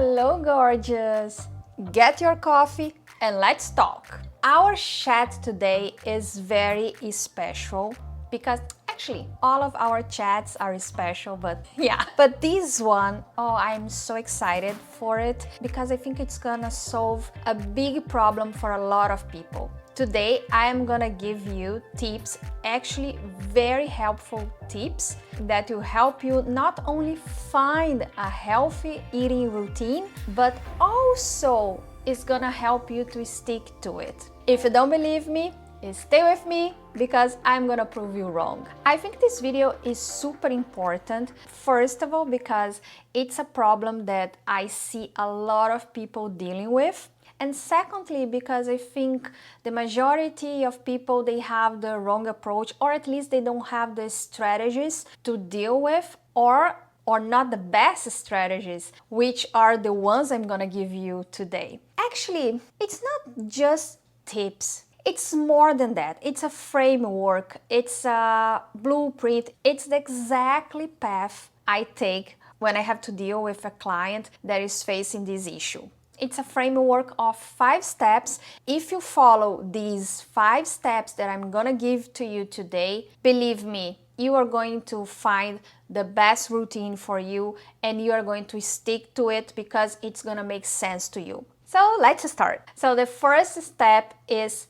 Hello, gorgeous! Get your coffee and let's talk. Our chat today is very special because actually all of our chats are special, but yeah. But this one, oh, I'm so excited for it because I think it's gonna solve a big problem for a lot of people. Today, I am gonna give you tips, actually very helpful tips that will help you not only find a healthy eating routine, but also is gonna help you to stick to it. If you don't believe me, stay with me because I'm gonna prove you wrong. I think this video is super important, first of all, because it's a problem that I see a lot of people dealing with. And secondly, because I think the majority of people, they have the wrong approach, or at least they don't have the strategies to deal with, or not the best strategies, which are the ones I'm gonna give you today. Actually, it's not just tips. It's more than that. It's a framework, it's a blueprint, it's the exactly path I take when I have to deal with a client that is facing this issue. It's a framework of 5 steps. If you follow these 5 steps that I'm gonna give to you today, believe me, you are going to find the best routine for you and you are going to stick to it because it's gonna make sense to you. So let's start. So the first step is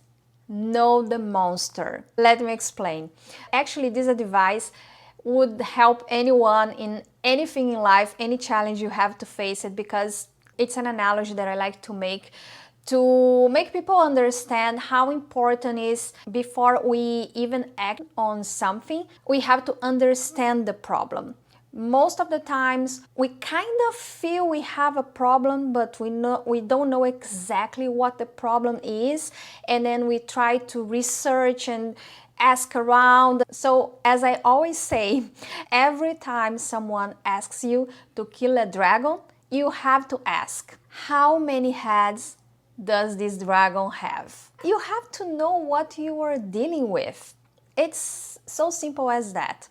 know the monster. Let me explain. Actually, this advice would help anyone in anything in life, any challenge you have to face it, because it's an analogy that I like to make people understand how important it is before we even act on something, we have to understand the problem. Most of the times we kind of feel we have a problem, but we don't know exactly what the problem is, and then we try to research and ask around. So as I always say, every time someone asks you to kill a dragon, you have to ask, how many heads does this dragon have? You have to know what you are dealing with. It's so simple as that.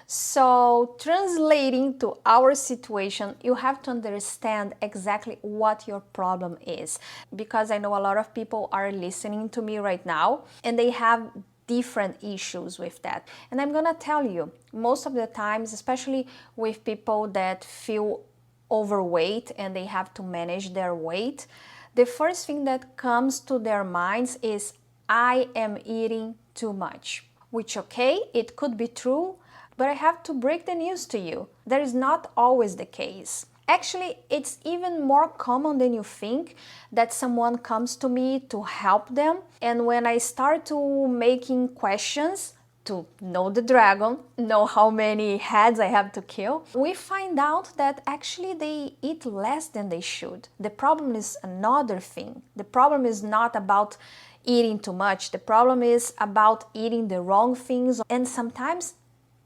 So translating to our situation, you have to understand exactly what your problem is, because I know a lot of people are listening to me right now and they have different issues with that. And I'm gonna tell you, most of the times, especially with people that feel overweight and they have to manage their weight, the first thing that comes to their minds is, I am eating too much. Which, okay, it could be true, but I have to break the news to you. That is not always the case. Actually, it's even more common than you think that someone comes to me to help them, and when I start to making questions to know the dragon, know how many heads I have to kill, we find out that actually they eat less than they should. The problem is another thing. The problem is not about eating too much. The problem is about eating the wrong things and sometimes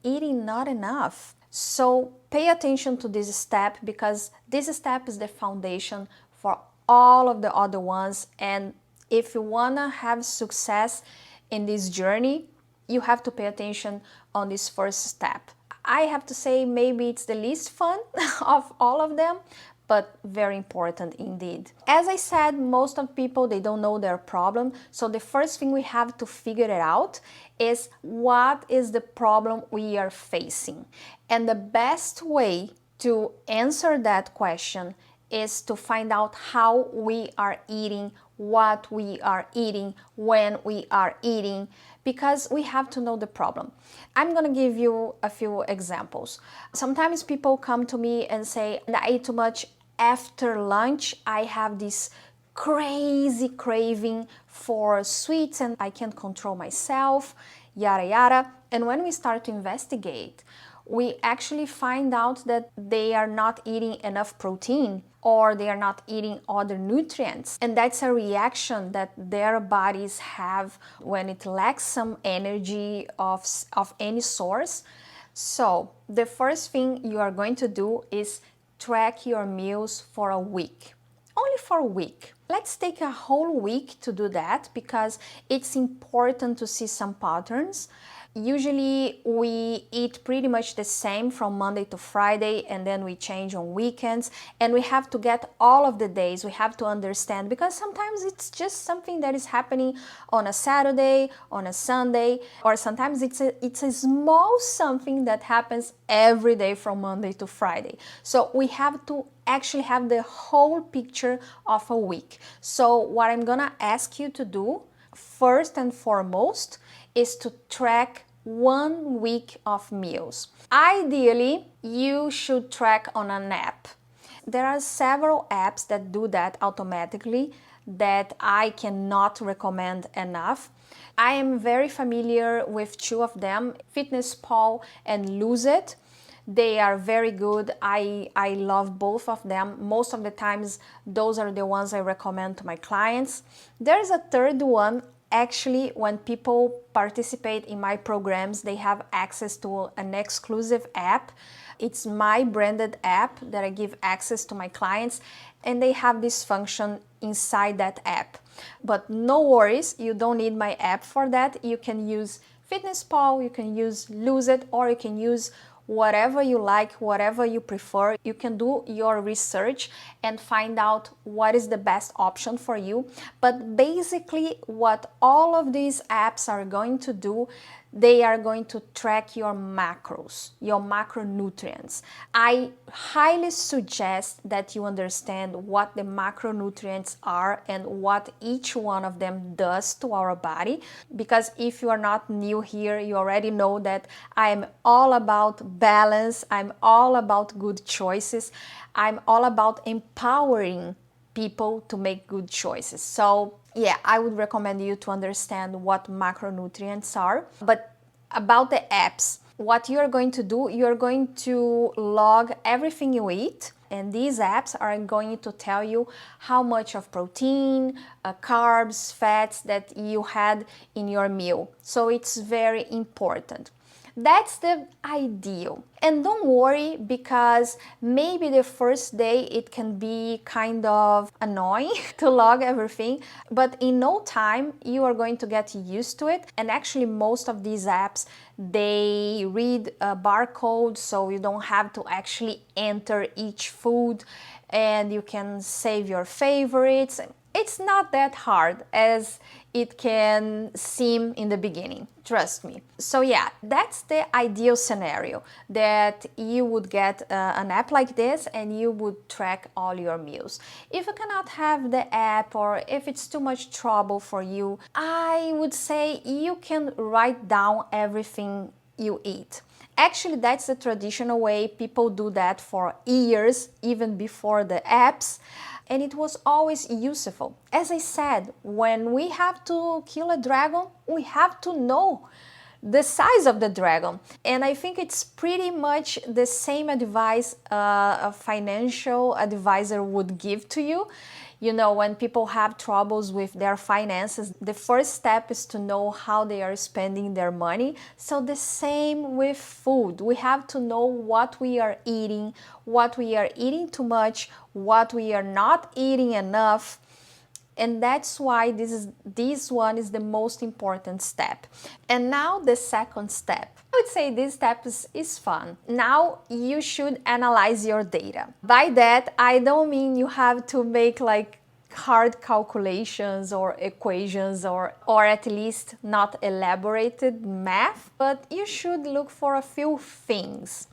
eating not enough. So pay attention to this step, because this step is the foundation for all of the other ones. And if you wanna have success in this journey, you have to pay attention on this first step. I have to say maybe it's the least fun of all of them, but very important indeed. As I said, most of people, they don't know their problem. So the first thing we have to figure it out is, what is the problem we are facing? And the best way to answer that question is to find out how we are eating, what we are eating, when we are eating, because we have to know the problem. I'm gonna give you a few examples. Sometimes people come to me and say, I ate too much after lunch. I have this crazy craving for sweets and I can't control myself, yada yada. And when we start to investigate, we actually find out that they are not eating enough protein, or they are not eating other nutrients. And that's a reaction that their bodies have when it lacks some energy of any source. So the first thing you are going to do is track your meals for a week. Only for a week. Let's take a whole week to do that, because it's important to see some patterns. Usually we eat pretty much the same from Monday to Friday, and then we change on weekends, and we have to get all of the days. We have to understand, because sometimes it's just something that is happening on a Saturday, on a Sunday, or sometimes it's a small something that happens every day from Monday to Friday. So we have to actually have the whole picture of a week. So what I'm gonna ask you to do first and foremost is to track 1 week of meals. Ideally, you should track on an app. There are several apps that do that automatically that I cannot recommend enough. I am very familiar with two of them, FitnessPal and Lose It. They are very good. I love both of them. Most of the times, those are the ones I recommend to my clients. There's a third one. Actually, when people participate in my programs, they have access to an exclusive app. It's my branded app that I give access to my clients, and they have this function inside that app. But no worries, you don't need my app for that. You can use FitnessPal, you can use Lose It, or you can use whatever you like, whatever you prefer. You can do your research and find out what is the best option for you. But basically, what all of these apps are going to do, they are going to track your macros, your macronutrients. I highly suggest that you understand what the macronutrients are and what each one of them does to our body, because if you are not new here, you already know that I am all about balance, I'm all about good choices, I'm all about empowering people to make good choices. So yeah, I would recommend you to understand what macronutrients are. But about the apps, what you're going to do, you're going to log everything you eat, and these apps are going to tell you how much of protein, carbs, fats that you had in your meal. So it's very important. That's the ideal. And don't worry, because maybe the first day it can be kind of annoying to log everything, but in no time you are going to get used to it. And actually most of these apps, they read a barcode, so you don't have to actually enter each food, and you can save your favorites. It's not that hard as it can seem in the beginning, trust me. So yeah, that's the ideal scenario, that you would get an app like this and you would track all your meals. If you cannot have the app, or if it's too much trouble for you, I would say you can write down everything you eat. Actually, that's the traditional way. People do that for years, even before the apps, and it was always useful. As I said, when we have to kill a dragon, we have to know the size of the dragon. And I think it's pretty much the same advice a financial advisor would give to you. You know, when people have troubles with their finances, the first step is to know how they are spending their money. So the same with food. We have to know what we are eating too much, what we are not eating enough. And that's why this one is the most important step. And now the second step. I would say this step is fun. Now you should analyze your data. By that, I don't mean you have to make like hard calculations or equations, or at least not elaborated math, but you should look for a few things.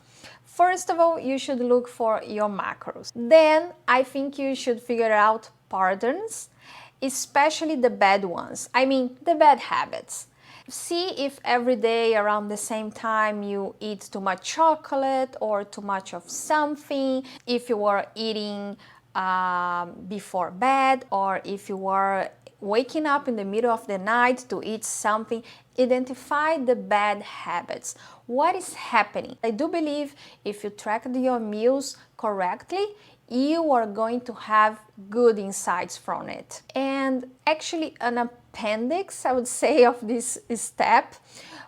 First of all, you should look for your macros. Then I think you should figure out patterns, especially the bad ones. I mean, the bad habits. See if every day around the same time you eat too much chocolate or too much of something, if you are eating before bed, or if you are waking up in the middle of the night to eat something. Identify the bad habits. What is happening? I do believe if you track your meals correctly, you are going to have good insights from it. And actually an appendix, I would say, of this step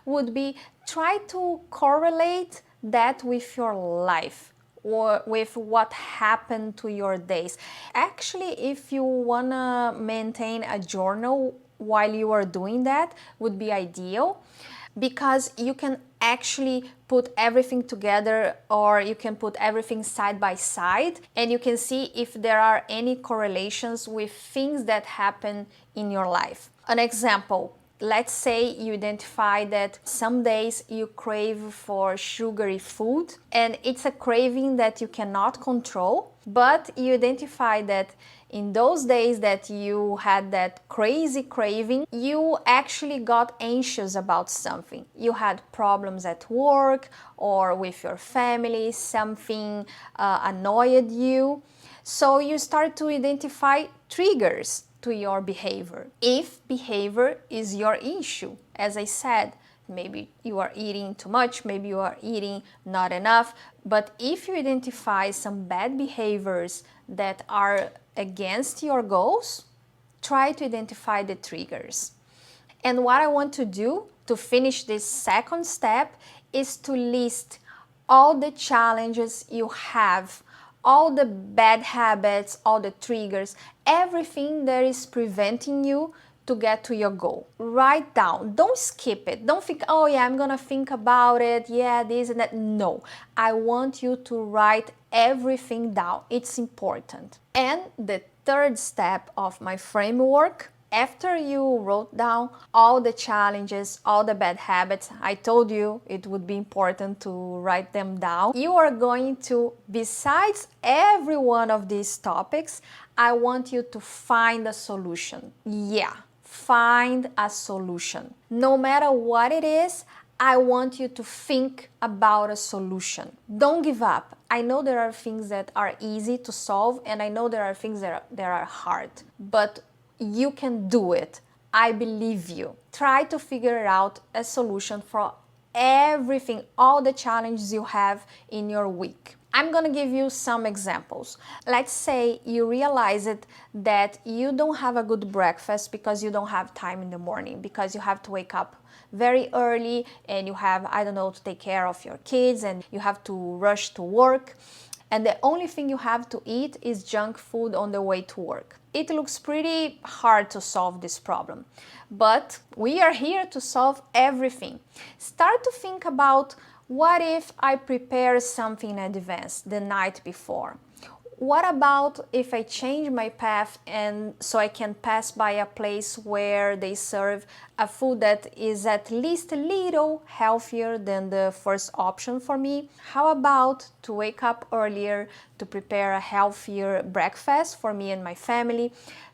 would be try to correlate that with your life, or with what happened to your days. Actually, if you wanna maintain a journal while you are doing that, would be ideal. because you can actually put everything together, or you can put everything side by side, and you can see if there are any correlations with things that happen in your life. An example, let's say you identify that some days you crave for sugary food, and it's a craving that you cannot control, but you identify that in those days that you had that crazy craving, you actually got anxious about something. You had problems at work or with your family, something annoyed you. So you start to identify triggers to your behavior. If behavior is your issue, as I said, maybe you are eating too much, maybe you are eating not enough, but if you identify some bad behaviors that are against your goals, try to identify the triggers. And what I want to do to finish this second step is to list all the challenges you have, all the bad habits, all the triggers, everything that is preventing you to get to your goal. Write down, don't skip it. Don't think, oh yeah, I'm gonna think about it, yeah, this and that. No, I want you to write everything down. It's important. And the third step of my framework, after you wrote down all the challenges, all the bad habits, I told you it would be important to write them down. You are going to, besides every one of these topics, I want you to find a solution. Yeah, find a solution. No matter what it is, I want you to think about a solution. Don't give up. I know there are things that are easy to solve, and I know there are things that are hard, but you can do it. I believe you. Try to figure out a solution for everything, all the challenges you have in your week. I'm gonna give you some examples. Let's say you realize it that you don't have a good breakfast because you don't have time in the morning, because you have to wake up very early and you have, I don't know, to take care of your kids and you have to rush to work. And the only thing you have to eat is junk food on the way to work. It looks pretty hard to solve this problem, but we are here to solve everything. Start to think about, what if I prepare something in advance the night before? What about if I change my path and so I can pass by a place where they serve a food that is at least a little healthier than the first option for me? How about to wake up earlier to prepare a healthier breakfast for me and my family?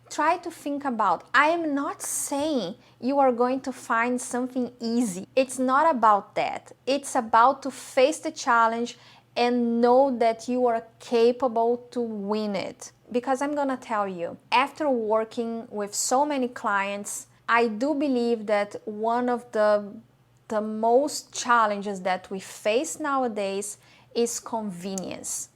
Try to think about, I am not saying you are going to find something easy. It's not about that. It's about to face the challenge and know that you are capable to win it. Because I'm gonna tell you, after working with so many clients, I do believe that one of the most challenges that we face nowadays is convenience.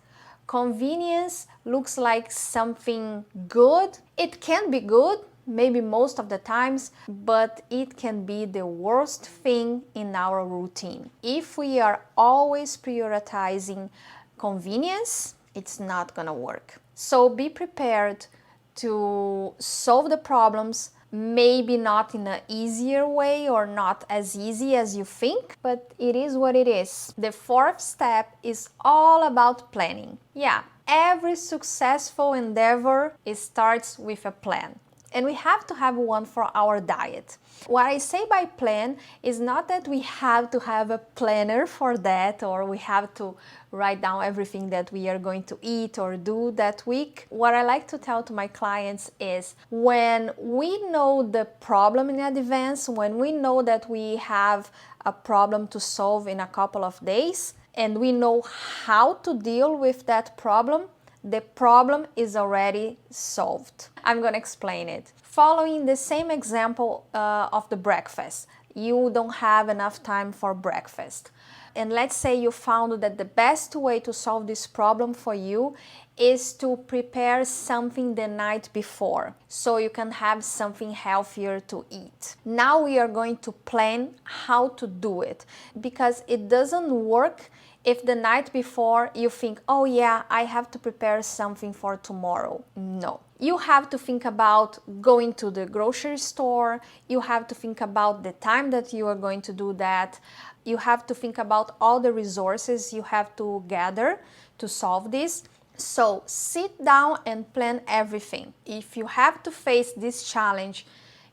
Convenience looks like something good. It can be good, maybe most of the times, but it can be the worst thing in our routine. If we are always prioritizing convenience, it's not gonna work. So be prepared to solve the problems, maybe not in an easier way or not as easy as you think, but it is what it is. The fourth step is all about planning. Yeah, every successful endeavor, it starts with a plan. And we have to have one for our diet. What I say by plan is not that we have to have a planner for that, or we have to write down everything that we are going to eat or do that week. What I like to tell to my clients is, when we know the problem in advance, when we know that we have a problem to solve in a couple of days, and we know how to deal with that problem, the problem is already solved. I'm gonna explain it. Following the same example of the breakfast, you don't have enough time for breakfast. And let's say you found that the best way to solve this problem for you is to prepare something the night before, so you can have something healthier to eat. Now we are going to plan how to do it, because it doesn't work If the night before you think, oh yeah, I have to prepare something for tomorrow. No. You have to think about going to the grocery store. You have to think about the time that you are going to do that. You have to think about all the resources you have to gather to solve this. So sit down and plan everything. If you have to face this challenge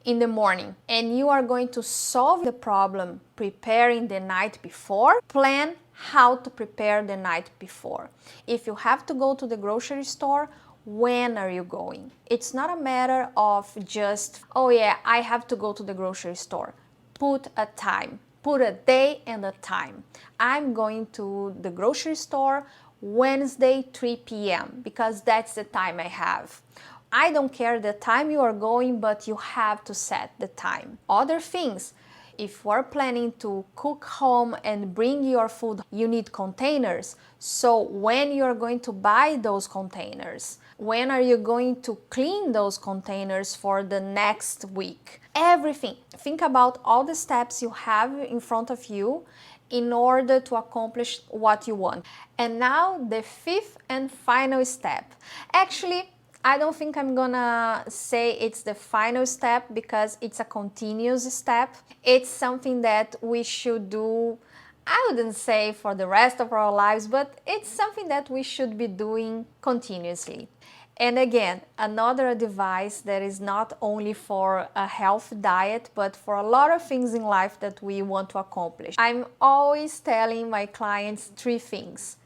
in the morning and you are going to solve the problem preparing the night before, plan how to prepare the night before. If you have to go to the grocery store, when are you going? It's not a matter of just, oh yeah, I have to go to the grocery store. Put a time, put a day and a time. I'm going to the grocery store Wednesday 3 p.m. because that's the time I have. I don't care the time you are going, but you have to set the time. Other things, if we're planning to cook home and bring your food, you need containers. So when you're going to buy those containers, when are you going to clean those containers for the next week? Everything. Think about all the steps you have in front of you in order to accomplish what you want. And now the fifth and final step. Actually, I don't think I'm gonna say it's the final step because it's a continuous step. It's something that we should do, I wouldn't say for the rest of our lives, but it's something that we should be doing continuously. And again, another advice that is not only for a health diet, but for a lot of things in life that we want to accomplish. I'm always telling my clients 3 things.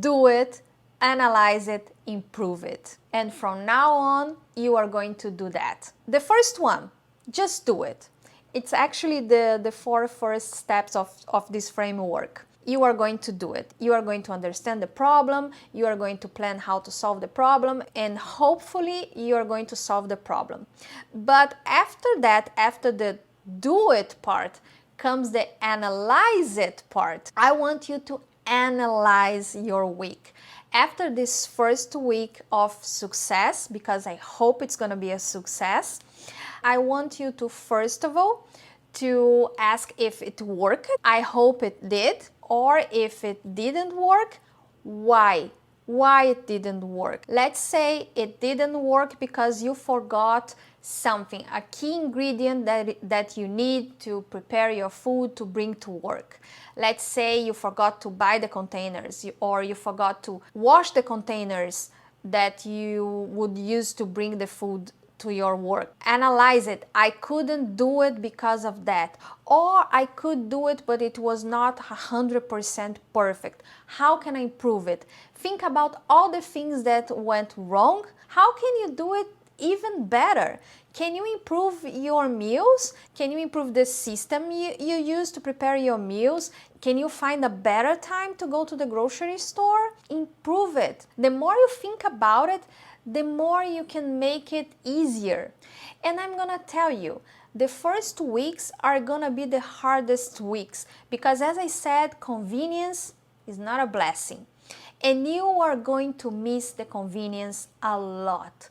Do it, analyze it, improve it. And from now on, you are going to do that. The first one, just do it. It's actually the 4 first steps of this framework. You are going to do it. You are going to understand the problem, you are going to plan how to solve the problem, and hopefully you are going to solve the problem. But after that, after the do it part, comes the analyze it part. I want you to analyze your week. After this first week of success, because I hope it's going to be a success, I want you to, first of all, to ask if it worked. I hope it did. Or if it didn't work, why? Why it didn't work? Let's say it didn't work because you forgot something, a key ingredient that you need to prepare your food to bring to work. Let's say you forgot to buy the containers or you forgot to wash the containers that you would use to bring the food to your work. Analyze it. I couldn't do it because of that. Or I could do it, but it was not 100% perfect. How can I improve it? Think about all the things that went wrong. How can you do it even better? Can you improve your meals? Can you improve the system you use to prepare your meals? Can you find a better time to go to the grocery store? Improve it. The more you think about it, the more you can make it easier. And I'm gonna tell you, the first weeks are gonna be the hardest weeks because, as I said, convenience is not a blessing. And you are going to miss the convenience a lot.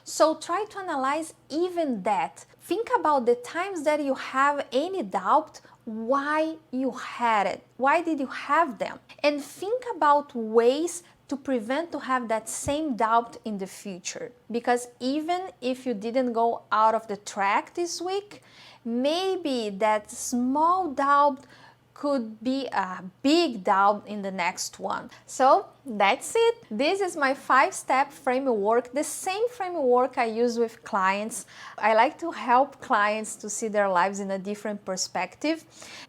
So try to analyze even that. Think about the times that you have any doubt why you had it. Why did you have them? And think about ways to prevent to have that same doubt in the future. Because even if you didn't go out of the track this week, maybe that small doubt could be a big doubt in the next one. So that's it. This is my 5-step framework, the same framework I use with clients. I like to help clients to see their lives in a different perspective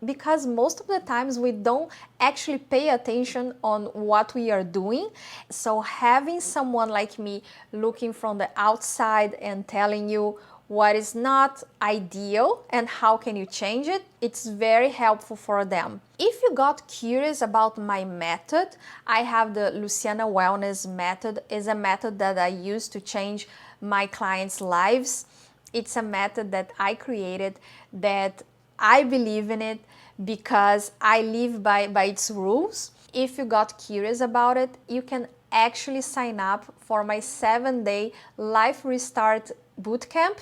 because most of the times we don't actually pay attention on what we are doing. So having someone like me looking from the outside and telling you what is not ideal and how can you change it, it's very helpful for them. If you got curious about my method, I have the Luciana Wellness method. It's a method that I use to change my clients' lives. It's a method that I created, that I believe in it because I live by its rules. If you got curious about it, you can actually sign up for my 7-day Life Restart Bootcamp.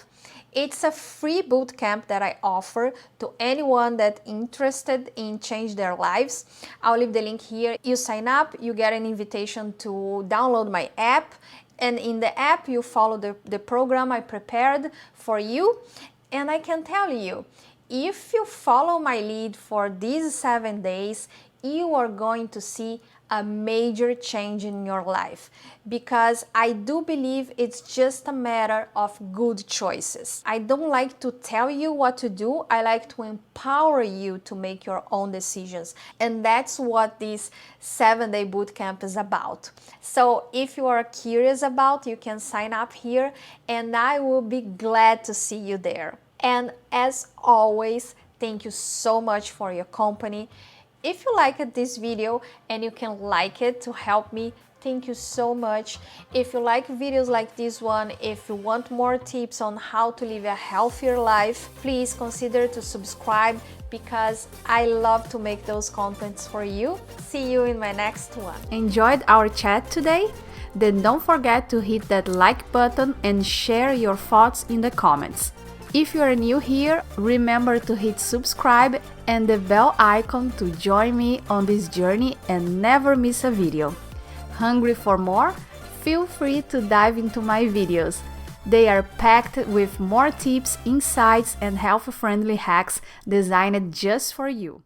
It's a free bootcamp that I offer to anyone that's interested in change their lives. I'll leave the link here. You sign up, you get an invitation to download my app, and in the app you follow the program I prepared for you. And I can tell you, if you follow my lead for these 7 days, you are going to see a major change in your life, because I do believe it's just a matter of good choices. I don't like to tell you what to do, I like to empower you to make your own decisions, and that's what this 7-day bootcamp is about. So if you are curious about, you can sign up here and I will be glad to see you there. And as always, thank you so much for your company. If you liked this video and you can like it to help me, thank you so much. If you like videos like this one, if you want more tips on how to live a healthier life, please consider to subscribe, because I love to make those contents for you. See you in my next one. Enjoyed our chat today? Then don't forget to hit that like button and share your thoughts in the comments. If you are new here, remember to hit subscribe and the bell icon to join me on this journey and never miss a video. Hungry for more? Feel free to dive into my videos. They are packed with more tips, insights, and health-friendly hacks designed just for you.